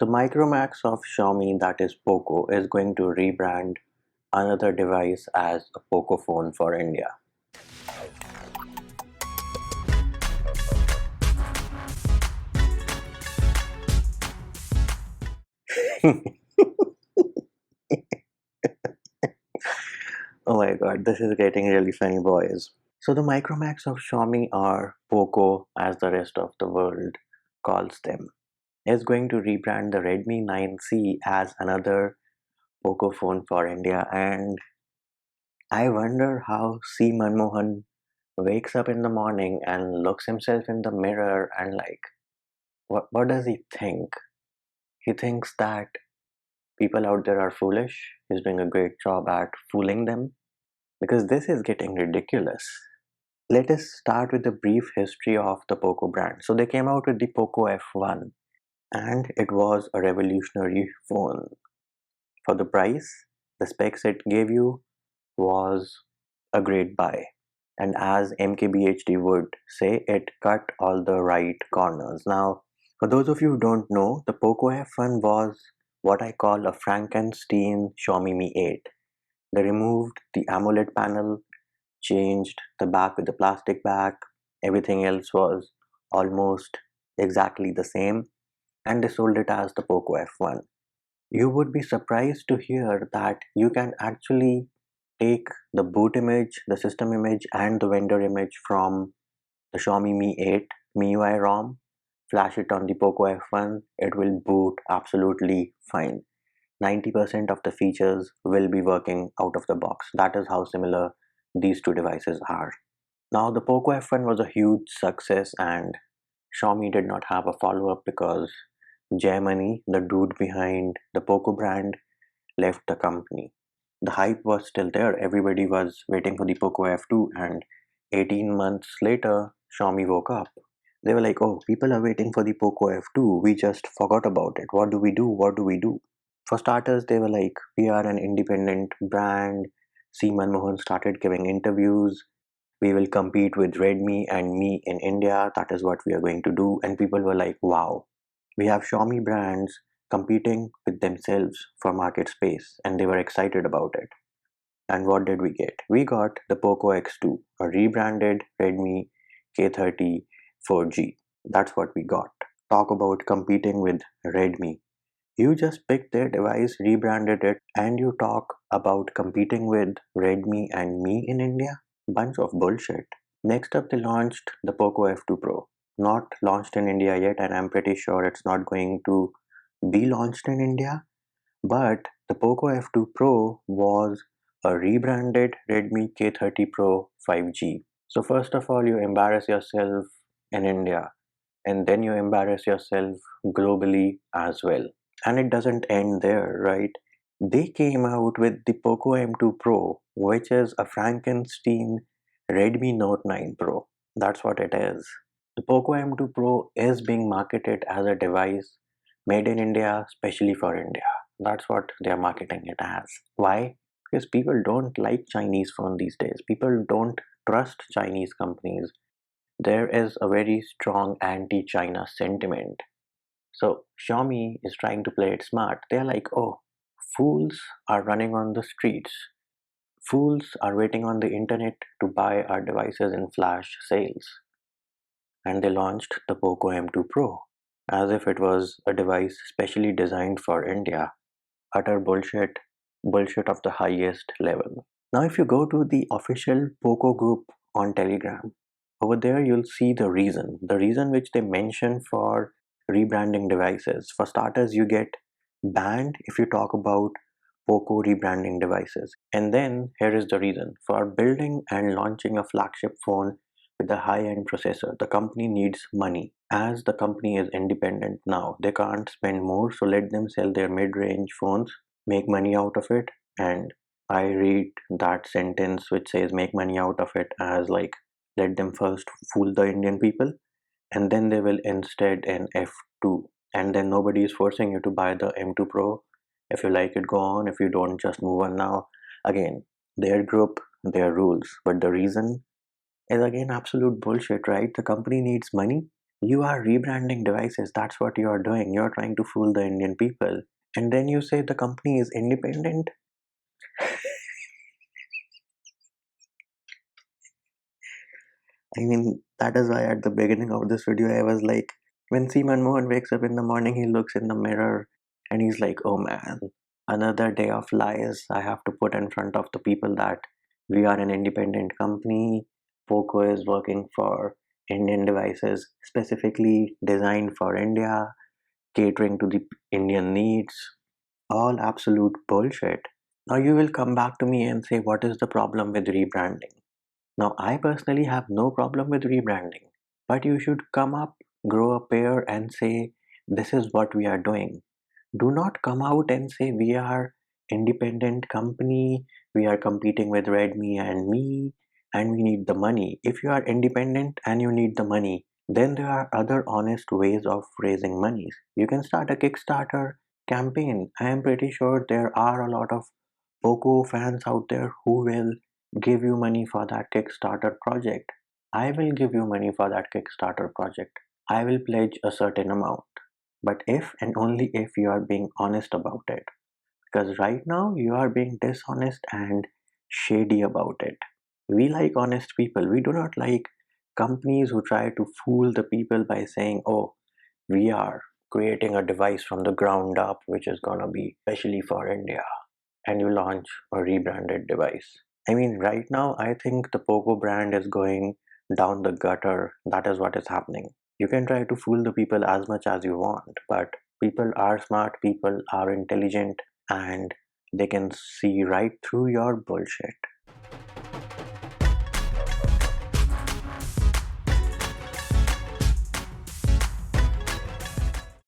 The Micromax of Xiaomi, that is Poco, is going to rebrand another device as a Poco phone for India. Oh my god, this is getting really funny, boys. So the Micromax of Xiaomi, or Poco as the rest of the world calls them, is going to rebrand the Redmi 9C as another Poco phone for India. And I wonder how C. Manmohan wakes up in the morning and looks himself in the mirror and like, what does he think? He thinks that people out there are foolish. He's doing a great job at fooling them, because this is getting ridiculous. Let us start with a brief history of the Poco brand. So they came out with the Poco F1, and it was a revolutionary phone. For the price, the specs it gave you was a great buy. And as MKBHD would say, it cut all the right corners. Now, for those of you who don't know, the Poco F1 was what I call a Frankenstein Xiaomi Mi 8. They removed the AMOLED panel, changed the back with the plastic back, everything else was almost exactly the same, and they sold it as the Poco F1. You would be surprised to hear that you can actually take the boot image, the system image, and the vendor image from the Xiaomi Mi 8 MIUI ROM, flash it on the Poco F1, it will boot absolutely fine. 90% of the features will be working out of the box. That is how similar these two devices are. Now, the Poco F1 was a huge success, and Xiaomi did not have a follow-up because Jay Money, the dude behind the Poco brand, left the company. The hype was still there. Everybody was waiting for the Poco F2, and 18 months later, Xiaomi woke up. They were like, oh, people are waiting for the Poco F2. We just forgot about it. What do we do? What do we do? For starters, they were like, we are an independent brand. C. Manmohan started giving interviews. We will compete with Redmi and Mi in India. That is what we are going to do. And people were like, wow, we have Xiaomi brands competing with themselves for market space. And they were excited about it. And what did we get? We got the Poco X2, a rebranded Redmi K30 4G. That's what we got. Talk about competing with Redmi. You just picked their device, rebranded it, and you talk about competing with Redmi and Mi in India? Bunch of bullshit. Next up, they launched the Poco F2 Pro. Not launched in India yet, and I'm pretty sure it's not going to be launched in India. But the Poco F2 Pro was a rebranded Redmi K30 Pro 5G. So first of all, you embarrass yourself in India, and then you embarrass yourself globally as well. And it doesn't end there, right? They came out with the Poco M2 Pro, which is a Frankenstein Redmi Note 9 Pro. That's what it is. The Poco M2 Pro is being marketed as a device made in India, specially for India. That's what they are marketing it as. Why? Because people don't like Chinese phone these days. People don't trust Chinese companies. There is a very strong anti-China sentiment. So Xiaomi is trying to play it smart. They're like, oh, fools are running on the streets. Fools are waiting on the internet to buy our devices in flash sales. And they launched the Poco M2 Pro as if it was a device specially designed for India. Utter bullshit, bullshit of the highest level. Now, if you go to the official Poco group on Telegram, over there you'll see the reason which they mention for rebranding devices. For starters, you get banned if you talk about Poco rebranding devices. And then here is the reason. For building and launching a flagship phone with a high-end processor, the company needs money. As the company is independent now, they can't spend more, so let them sell their mid-range phones, make money out of it. And I read that sentence which says make money out of it as like, let them first fool the Indian people, and then they will instead an F2, and then nobody is forcing you to buy the M2 Pro. If you like it, go on. If you don't, just move on. Now again, their group, their rules, but the reason is again absolute bullshit, right? The company needs money. You are rebranding devices. That's what you are doing. You're trying to fool the Indian people. And then you say the company is independent. I mean, that is why at the beginning of this video, I was like, when Seaman Mohan wakes up in the morning, he looks in the mirror and he's like, oh man, another day of lies. I have to put in front of the people that we are an independent company. Poco is working for Indian devices, specifically designed for India, catering to the Indian needs. All absolute bullshit. Now you will come back to me and say, what is the problem with rebranding? Now, I personally have no problem with rebranding, but you should come up, grow a pair, and say, this is what we are doing. Do not come out and say we are independent company, we are competing with Redmi and me, and we need the money. If you are independent and you need the money, then there are other honest ways of raising money. You can start a Kickstarter campaign. I am pretty sure there are a lot of Poco fans out there who will give you money for that Kickstarter project. I will give you money for that Kickstarter project. I will pledge a certain amount. But if and only if you are being honest about it. Because right now you are being dishonest and shady about it. We like honest people. We do not like companies who try to fool the people by saying, oh, we are creating a device from the ground up which is gonna be specially for India, and you launch a rebranded device. I mean, right now, I think the Poco brand is going down the gutter. That is what is happening. You can try to fool the people as much as you want, but people are smart, people are intelligent, and they can see right through your bullshit.